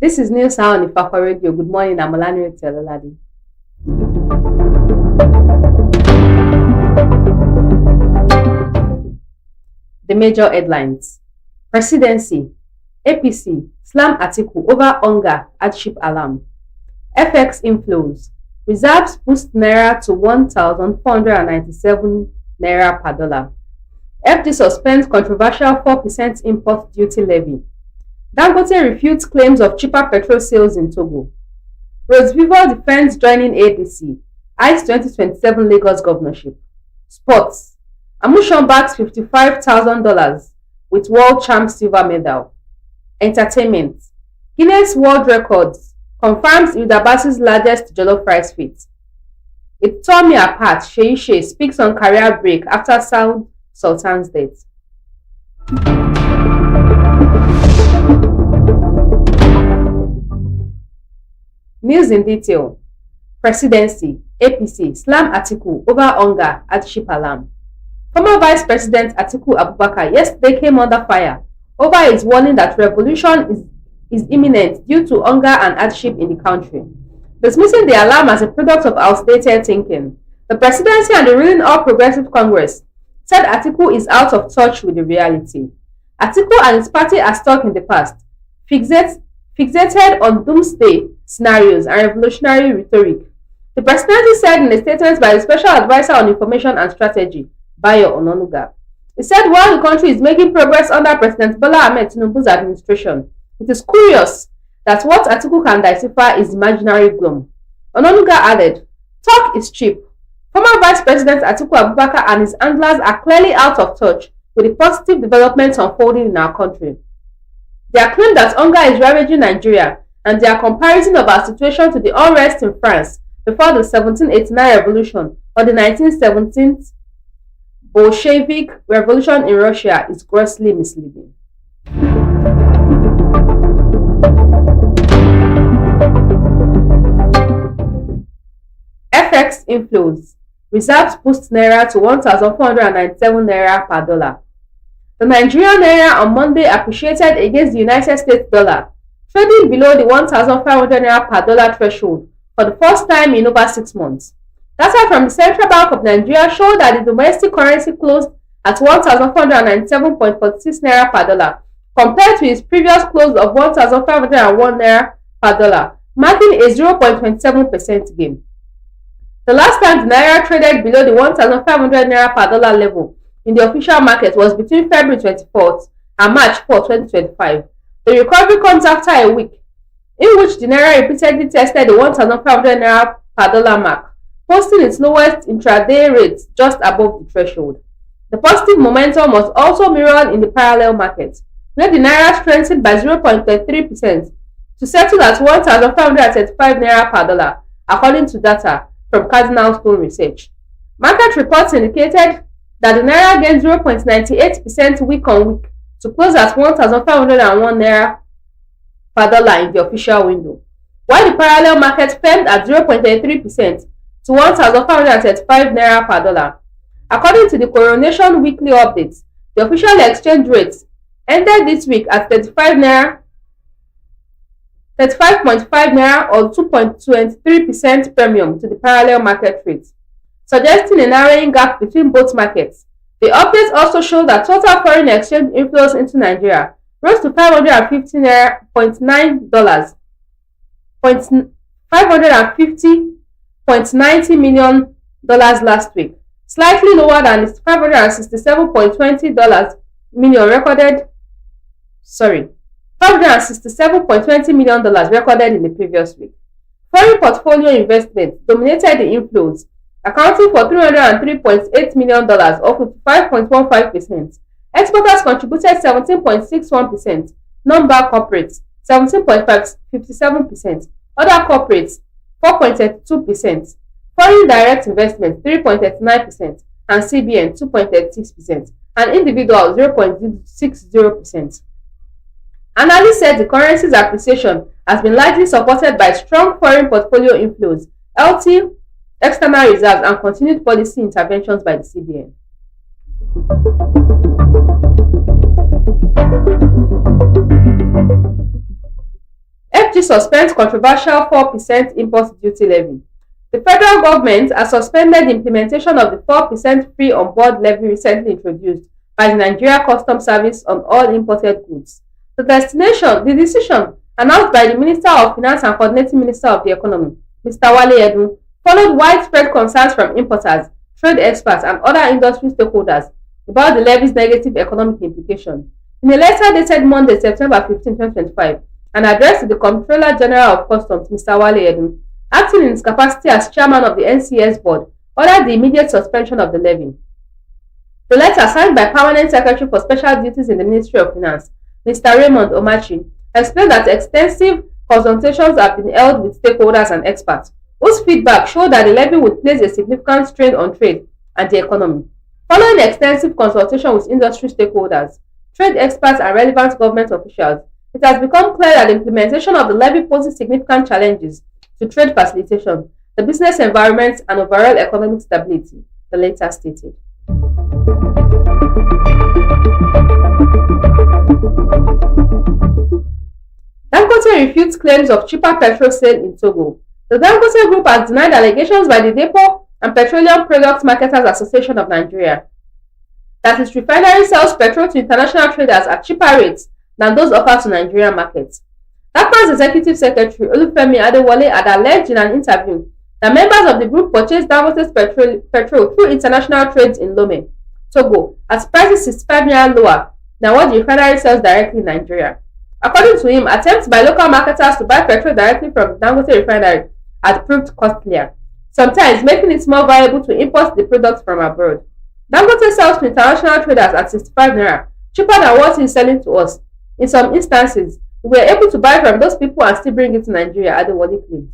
This is News Hour on Ifako Radio. Good morning, I'm Olani Teloladi. The major headlines. Presidency, APC, slam Atiku over hunger, hardship alarm. FX inflows, reserves boost Naira to 1,497 Naira per dollar. FD suspends controversial 4% import duty levy. Dangote refutes claims of cheaper petrol sales in Togo. Rose Vivo defends joining ADC. ICE 2027 Lagos governorship. Sports. Amushon backs $55,000 with world champ silver medal. Entertainment. Guinness World Records confirms Udabasi's largest jollof rice feat. It tore me apart. Sheyi speaks on career break after Saud Sultan's death. News in detail. Presidency, APC, slam Atiku over hunger, hardship alarm. Former Vice President Atiku Abubakar yesterday came under fire over his warning that revolution is imminent due to hunger and hardship in the country. Dismissing the alarm as a product of outdated thinking, the presidency and the ruling All Progressive Congress said Atiku is out of touch with the reality. Atiku and his party are stuck in the past, fixated on doomsday scenarios and revolutionary rhetoric. The presidency said in a statement by the Special Advisor on Information and Strategy, Bayo Ononuga. He said while the country is making progress under President Bola Ahmed Tinubu's administration, it is curious that what Atiku can decipher is imaginary gloom. Ononuga added, "Talk is cheap. Former Vice President Atiku Abubakar and his handlers are clearly out of touch with the positive developments unfolding in our country. Their claim that hunger is ravaging Nigeria and their comparison of our situation to the unrest in France before the 1789 revolution or the 1917 Bolshevik revolution in Russia is grossly misleading." FX inflows, reserves boost Naira to 1,497 Naira per dollar. The Nigerian Naira on Monday appreciated against the United States dollar, trading below the 1,500 Naira per dollar threshold for the first time in over 6 months. Data from the Central Bank of Nigeria showed that the domestic currency closed at 1,497.46 Naira per dollar, compared to its previous close of 1,501 Naira per dollar, marking a 0.27% gain. The last time the Naira traded below the 1,500 Naira per dollar level in the official market was between February 24th and March 4, 2025. The recovery comes after a week in which the Naira repeatedly tested the 1,500 Naira per dollar mark, posting its lowest intraday rate just above the threshold. The positive momentum was also mirrored in the parallel market, where the Naira strengthened by 0.33% to settle at 1,535 Naira per dollar, according to data from Cardinal Stone Research. Market reports indicated that the Naira gained 0.98% week on week to close at 1,501 Naira per dollar in the official window, while the parallel market firmed at 0.83% to 1,535 Naira per dollar. According to the Coronation Weekly Update, the official exchange rate ended this week at 35.5 Naira or 2.23% premium to the parallel market rate, suggesting a narrowing gap between both markets. The update also showed that total foreign exchange inflows into Nigeria rose to $550.90 million last week, slightly lower than its $567.20 million recorded in the previous week. Foreign portfolio investments dominated the inflows, accounting for $303.8 million or 55.15%. Exporters contributed 17.61%, non-bank corporates 17.57%, other corporates 4.32%, foreign direct investment 3.39%, and CBN 2.36%, and individual 0.60%. Analysts said the currency's appreciation has been largely supported by strong foreign portfolio inflows, healthy external reserves, and continued policy interventions by the CBN. FG suspends controversial 4% import duty levy. The federal government has suspended the implementation of the 4% free on board levy recently introduced by the Nigeria Customs Service on all imported goods. The decision, announced by the Minister of Finance and Coordinating Minister of the Economy, Mr. Wale Edun, followed widespread concerns from importers, trade experts, and other industry stakeholders about the levy's negative economic implications. In a letter dated Monday, September 15, 2025, and addressed to the Comptroller General of Customs, Mr. Wale Edun, acting in his capacity as chairman of the NCS board, ordered the immediate suspension of the levy. The letter, signed by Permanent Secretary for Special Duties in the Ministry of Finance, Mr. Raymond Omachi, explained that extensive consultations have been held with stakeholders and experts, whose feedback showed that the levy would place a significant strain on trade and the economy. Following extensive consultation with industry stakeholders, trade experts, and relevant government officials, it has become clear that the implementation of the levy poses significant challenges to trade facilitation, the business environment, and overall economic stability, the letter stated. Dangote refutes claims of cheaper petrol sale in Togo. The Dangote Group has denied allegations by the Depot and Petroleum Products Marketers Association of Nigeria that its refinery sells petrol to international traders at cheaper rates than those offered to Nigerian markets. DAPMA's Executive Secretary Olufemi Adewale had alleged in an interview that members of the group purchased Dangote's petrol through international trades in Lome, Togo, at prices 65 naira lower than what the refinery sells directly in Nigeria. According to him, attempts by local marketers to buy petrol directly from Dangote refinery had proved costlier, sometimes making it more viable to import the products from abroad. Dangote sells to international traders at 65 naira, cheaper than what he is selling to us. In some instances, we were able to buy from those people and still bring it to Nigeria, Adewale claimed.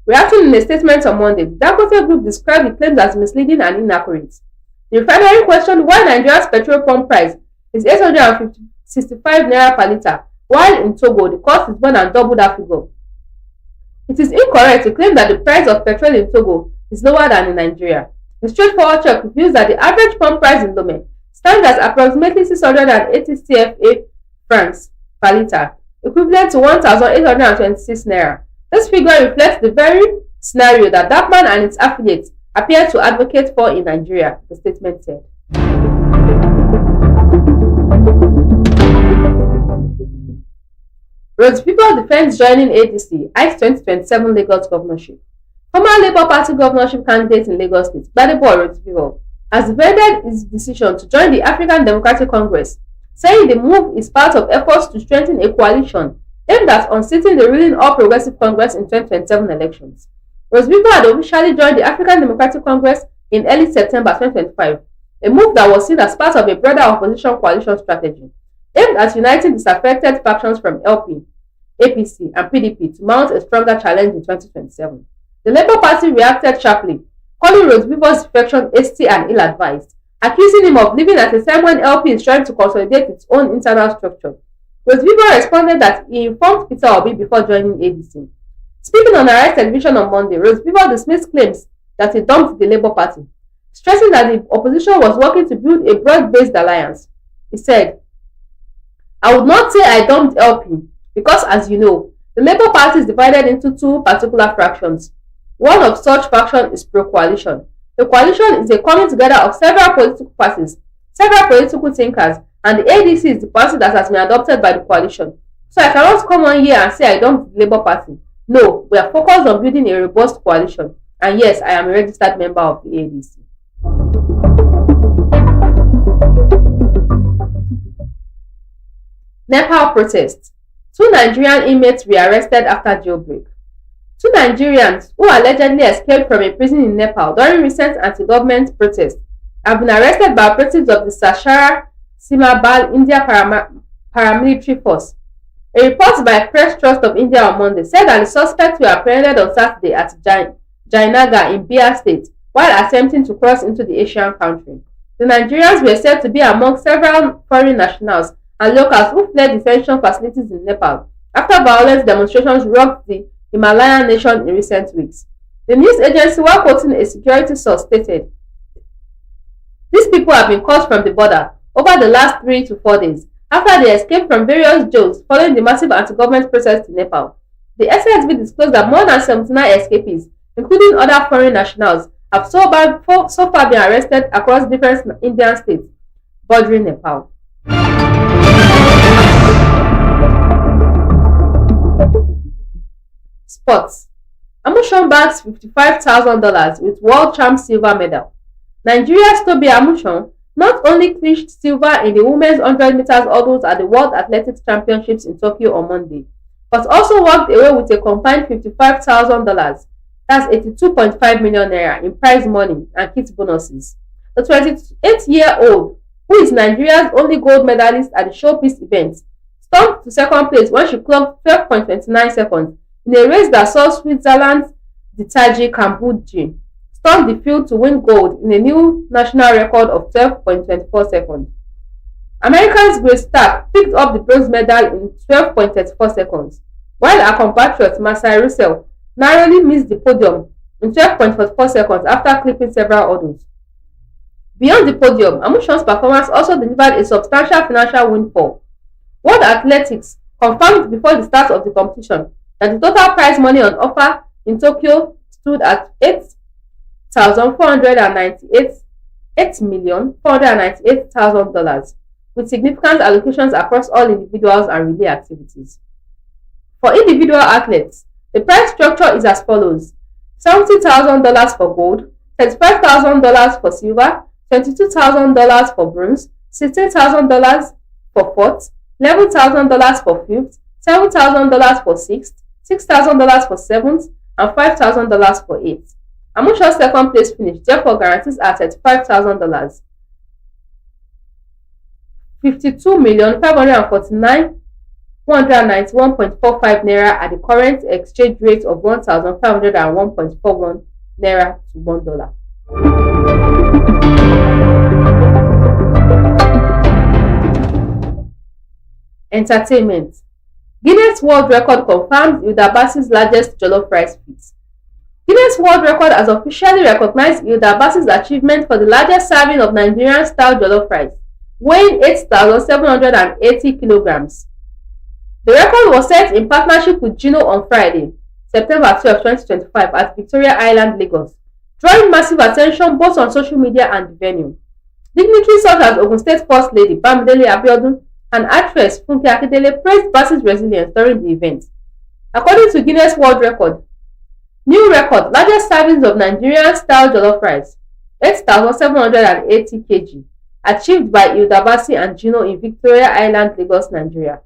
Reacting in a statement on Monday, the Dangote Group described the claims as misleading and inaccurate. The refinery questioned why Nigeria's petrol pump price is 865 naira per litre, while in Togo the cost is more than double that figure. It is incorrect to claim that the price of petrol in Togo is lower than in Nigeria. The straightforward check reveals that the average pump price in Lome stands at approximately 680 CFA francs per litre, equivalent to 1,826 naira. This figure reflects the very scenario that DAPMAN and its affiliates appear to advocate for in Nigeria, the statement said. Rhodes People defends joining ADC, ICE 2027 Lagos governorship. Former Labour Party governorship candidate in Lagos State, Gbadebo Rhodes People, has defended his decision to join the African Democratic Congress, saying the move is part of efforts to strengthen a coalition aimed at unseating the ruling All Progressive Congress in 2027 elections. Rhodes People had officially joined the African Democratic Congress in early September 2025, a move that was seen as part of a broader opposition coalition strategy aimed at uniting disaffected factions from LP, APC, and PDP to mount a stronger challenge in 2027. The Labour Party reacted sharply, calling Rhodes People's defection hasty and ill-advised, accusing him of leaving at a time when LP is trying to consolidate its own internal structure. Rhodes People responded that he informed Peter Obi before joining ADC. Speaking on Arise Television on Monday, Rhodes People dismissed claims that he dumped the Labour Party, stressing that the opposition was working to build a broad-based alliance. He said, "I would not say I dumped LP because, as you know, the Labour Party is divided into two particular fractions. One of such faction is pro-coalition. A coalition is a coming together of several political parties, several political thinkers, and the ADC is the party that has been adopted by the coalition. So I cannot come on here and say I dumped the Labour Party. No, we are focused on building a robust coalition. And yes, I am a registered member of the ADC." Nepal protests. 2 Nigerian inmates rearrested after jailbreak. 2 Nigerians who allegedly escaped from a prison in Nepal during recent anti-government protests have been arrested by operatives of the Sashara Sima Bal India paramilitary force. A report by Press Trust of India on Monday said that the suspects were apprehended on Saturday at Jainagar in Bihar State while attempting to cross into the Asian country. The Nigerians were said to be among several foreign nationals and locals who fled detention facilities in Nepal after violent demonstrations rocked the Himalayan nation in recent weeks. The news agency, while quoting a security source, stated, "These people have been caught from the border over the last 3 to 4 days after they escaped from various jails following the massive anti-government protests in Nepal. The SSB disclosed that more than 79 escapees, including other foreign nationals, have so far been arrested across different Indian states bordering Nepal. Sports. Amushon bags $55,000 with world champ silver medal. Nigeria's Tobi Amushon not only clinched silver in the women's 100 meters hurdles at the World Athletics Championships in Tokyo on Monday, but also walked away with a combined $55,000, that's 82.5 million naira in prize money and kit bonuses. The 28-year-old, who is Nigeria's only gold medalist at the showpiece event, stumped to second place when she clocked 12.29 seconds in a race that saw Switzerland's Ditaji Kambuji storm the field to win gold in a new national record of 12.24 seconds. America's Grace Stark picked up the bronze medal in 12.34 seconds, while her compatriot Masai Russell narrowly missed the podium in 12.44 seconds after clipping several hurdles. Beyond the podium, Amushon's performance also delivered a substantial financial windfall. World Athletics confirmed before the start of the competition that the total prize money on offer in Tokyo stood at $8,498,000, with significant allocations across all individuals and relay activities. For individual athletes, the prize structure is as follows: $70,000 for gold, $35,000 for silver, $22,000 for bronze, $16,000 for fourth, $11,000 for fifth, $7,000 for sixth, $6,000 for seventh, and $5,000 for eighth. Amushon's second place finish therefore guarantees her $35,000, $52,549,191.45 naira at the current exchange rate of 1,501.41 naira to $1. Entertainment. Guinness World Record confirms Hilda Baci's largest jollof rice feat. Guinness World Record has officially recognized Hilda Baci's achievement for the largest serving of Nigerian-style jollof rice, weighing 8,780 kilograms. The record was set in partnership with Gino on Friday, September 12, 2025 at Victoria Island, Lagos, drawing massive attention both on social media and the venue. Dignitaries such as Ogun State First Lady Bamidele Abiodun and actress Funke Akindele praised Baci's resilience during the event. According to Guinness World Record, new record, largest servings of Nigerian-style jollof rice, 8,780 kg, achieved by Hilda Baci and Gino in Victoria Island, Lagos, Nigeria.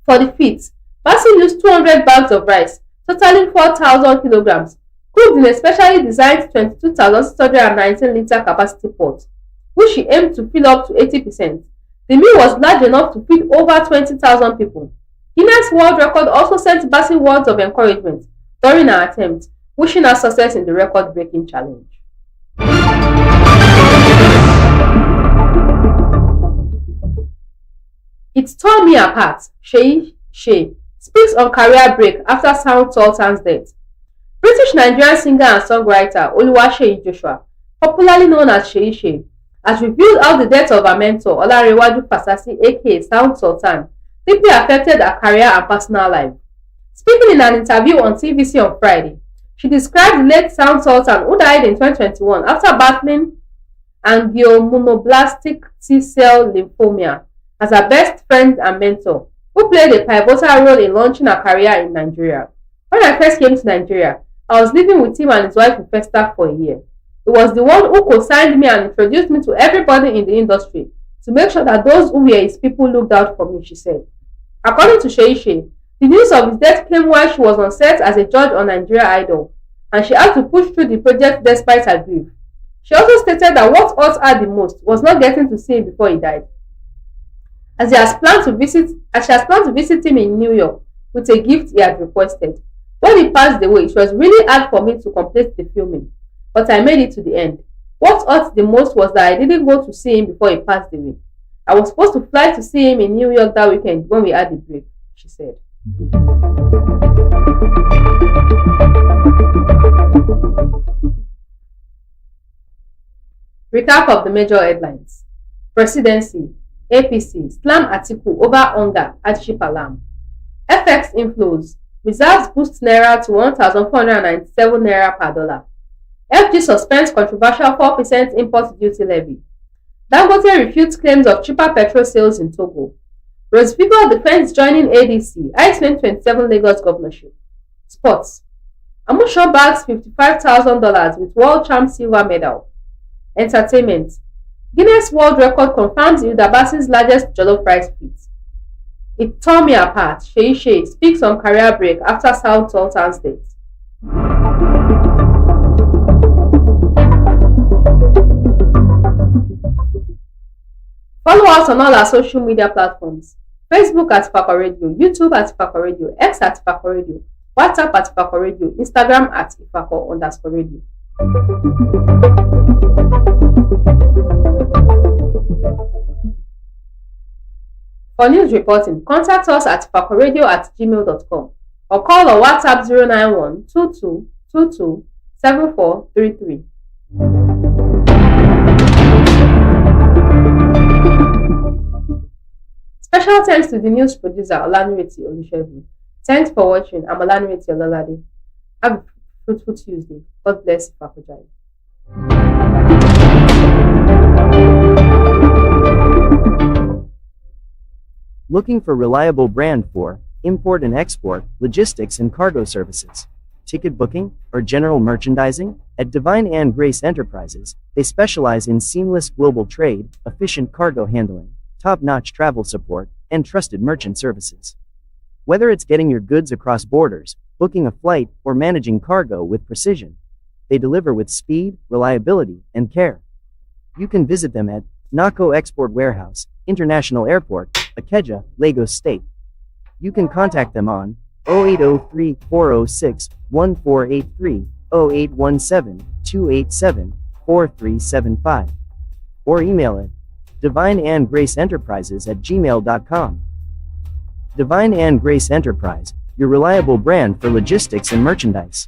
For the feat, Baci used 200 bags of rice, totaling 4,000 kilograms, cooked in a specially designed 22,619-liter capacity pot, which she aimed to fill up to 80%. The meal was large enough to feed over 20,000 people. Guinness World Record also sent Baci words of encouragement during her attempt, wishing her success in the record-breaking challenge. It tore me apart, Seyi speaks on career break after Sound Sultan's death. British Nigerian singer and songwriter Oluwaseyi Joshua, popularly known as Seyi, has revealed how the death of her mentor Olarewaju Fasasi aka Sound Sultan deeply affected her career and personal life. Speaking in an interview on TVC on Friday, she described the late Sound Sultan, who died in 2021 after battling angioimmunoblastic T-cell lymphoma, as her best friend and mentor, who played a pivotal role in launching her career in Nigeria. When I first came to Nigeria, I was living with him and his wife in Festac for a year. He was the one who co-signed me and introduced me to everybody in the industry to make sure that those who were his people looked out for me, she said. According to Seyi, the news of his death came while she was on set as a judge on Nigeria Idol, and she had to push through the project despite her grief. She also stated that what hurt her the most was not getting to see him before he died, as she has planned to visit him in New York with a gift he had requested. When he passed away, it was really hard for me to complete the filming, but I made it to the end. What hurt the most was that I didn't go to see him before he passed away. I was supposed to fly to see him in New York that weekend when we had the break, she said. Recap of the major headlines. Presidency. APC slam Atiku over hunger at Ship Alarm. FX inflows. Reserves boost Naira to 1,497 Naira per dollar. FG suspends controversial 4% import duty levy. Dangote refutes claims of cheaper petrol sales in Togo. Rose Vivo defends joining ADC, ICE 2027 Lagos governorship. Sports. Amusho bags $55,000 with world champ silver medal. Entertainment. Guinness World Record confirms Hilda Bassi's largest jollof rice feat. It tore me apart. Sheyi speaks on career break after South Sultan's death. Follow us on all our social media platforms. Facebook at Ifako Radio, YouTube at Ifako Radio, X at Ifako Radio, WhatsApp at Ifako Radio, Instagram at Ifako_radio. For news reporting, contact us at ifakoradio@gmail.com or call or WhatsApp 091 22 22 7433. Special thanks to the news producer Olanireti Olusegun. Thanks for watching. I'm Olanireti Ololade. Have a fruitful Tuesday. God bless Ifako. Looking for reliable brand for import and export, logistics and cargo services, ticket booking, or general merchandising? At Divine and Grace Enterprises, they specialize in seamless global trade, efficient cargo handling, top-notch travel support, and trusted merchant services. Whether it's getting your goods across borders, booking a flight, or managing cargo with precision, they deliver with speed, reliability, and care. You can visit them at Nako Export Warehouse, International Airport, Ikeja, Lagos State. You can contact them on 0803-406-1483, 0817-287-4375, or email it divineandgraceenterprises@gmail.com. Divine and Grace Enterprise, your reliable brand for logistics and merchandise.